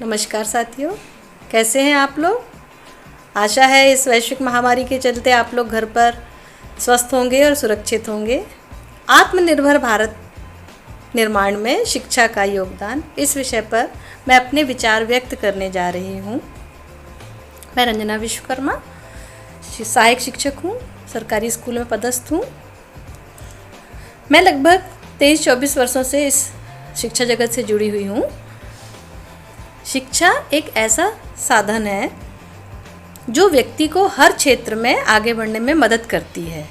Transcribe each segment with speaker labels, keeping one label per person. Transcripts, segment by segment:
Speaker 1: नमस्कार साथियों, कैसे हैं आप लोग। आशा है इस वैश्विक महामारी के चलते आप लोग घर पर स्वस्थ होंगे और सुरक्षित होंगे। आत्मनिर्भर भारत निर्माण में शिक्षा का योगदान, इस विषय पर मैं अपने विचार व्यक्त करने जा रही हूँ। मैं रंजना विश्वकर्मा सहायक शिक्षक हूँ, सरकारी स्कूल में पदस्थ हूँ। मैं लगभग 23-24 वर्षों से इस शिक्षा जगत से जुड़ी हुई हूँ। शिक्षा एक ऐसा साधन है जो व्यक्ति को हर क्षेत्र में आगे बढ़ने में मदद करती है।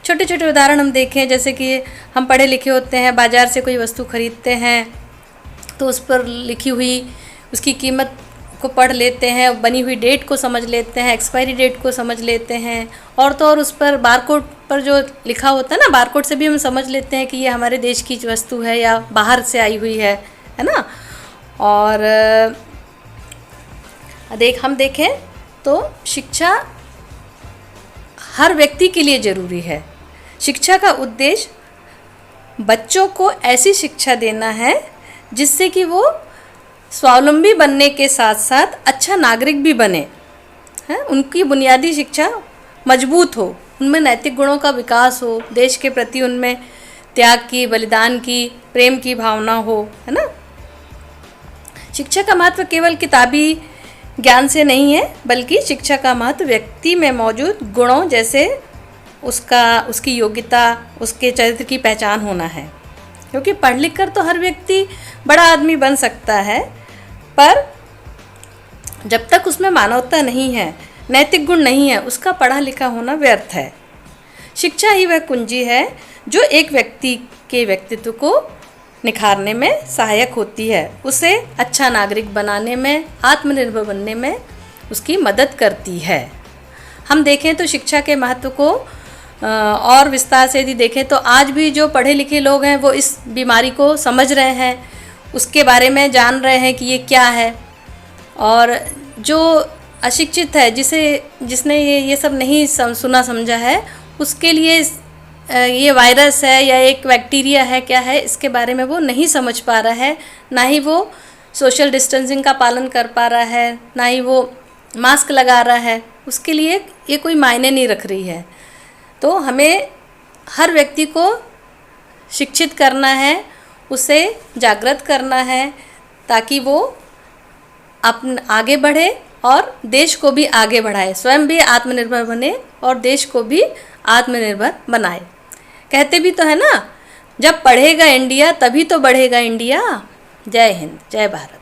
Speaker 1: छोटे छोटे उदाहरण हम देखें, जैसे कि हम पढ़े लिखे होते हैं, बाज़ार से कोई वस्तु खरीदते हैं तो उस पर लिखी हुई उसकी कीमत को पढ़ लेते हैं, बनी हुई डेट को समझ लेते हैं, एक्सपायरी डेट को समझ लेते हैं, और तो और उस पर बारकोड पर जो लिखा होता है ना, बारकोड से भी हम समझ लेते हैं कि ये हमारे देश की वस्तु है या बाहर से आई हुई है ना। और हम देखें तो शिक्षा हर व्यक्ति के लिए ज़रूरी है। शिक्षा का उद्देश्य बच्चों को ऐसी शिक्षा देना है जिससे कि वो स्वावलंबी बनने के साथ साथ अच्छा नागरिक भी बने हैं। उनकी बुनियादी शिक्षा मजबूत हो, उनमें नैतिक गुणों का विकास हो, देश के प्रति उनमें त्याग की, बलिदान की, प्रेम की भावना हो, है ना। शिक्षा का महत्व केवल किताबी ज्ञान से नहीं है, बल्कि शिक्षा का महत्व व्यक्ति में मौजूद गुणों जैसे उसकी योग्यता, उसके चरित्र की पहचान होना है। क्योंकि पढ़ लिख कर तो हर व्यक्ति बड़ा आदमी बन सकता है, पर जब तक उसमें मानवता नहीं है, नैतिक गुण नहीं है, उसका पढ़ा लिखा होना व्यर्थ है। शिक्षा ही वह कुंजी है जो एक व्यक्ति के व्यक्तित्व को निखारने में सहायक होती है, उसे अच्छा नागरिक बनाने में, आत्मनिर्भर बनने में उसकी मदद करती है। हम देखें तो शिक्षा के महत्व को और विस्तार से यदि देखें तो आज भी जो पढ़े लिखे लोग हैं वो इस बीमारी को समझ रहे हैं, उसके बारे में जान रहे हैं कि ये क्या है। और जो अशिक्षित है, जिसने ये सब नहीं सुना समझा है, उसके लिए ये वायरस है या एक बैक्टीरिया है, क्या है, इसके बारे में वो नहीं समझ पा रहा है। ना ही वो सोशल डिस्टेंसिंग का पालन कर पा रहा है, ना ही वो मास्क लगा रहा है। उसके लिए ये कोई मायने नहीं रख रही है। तो हमें हर व्यक्ति को शिक्षित करना है, उसे जागृत करना है, ताकि वो आगे बढ़े और देश को भी आगे बढ़ाए, स्वयं भी आत्मनिर्भर बने और देश को भी आत्मनिर्भर बनाए। कहते भी तो है ना, जब पढ़ेगा इंडिया तभी तो बढ़ेगा इंडिया। जय हिंद, जय भारत।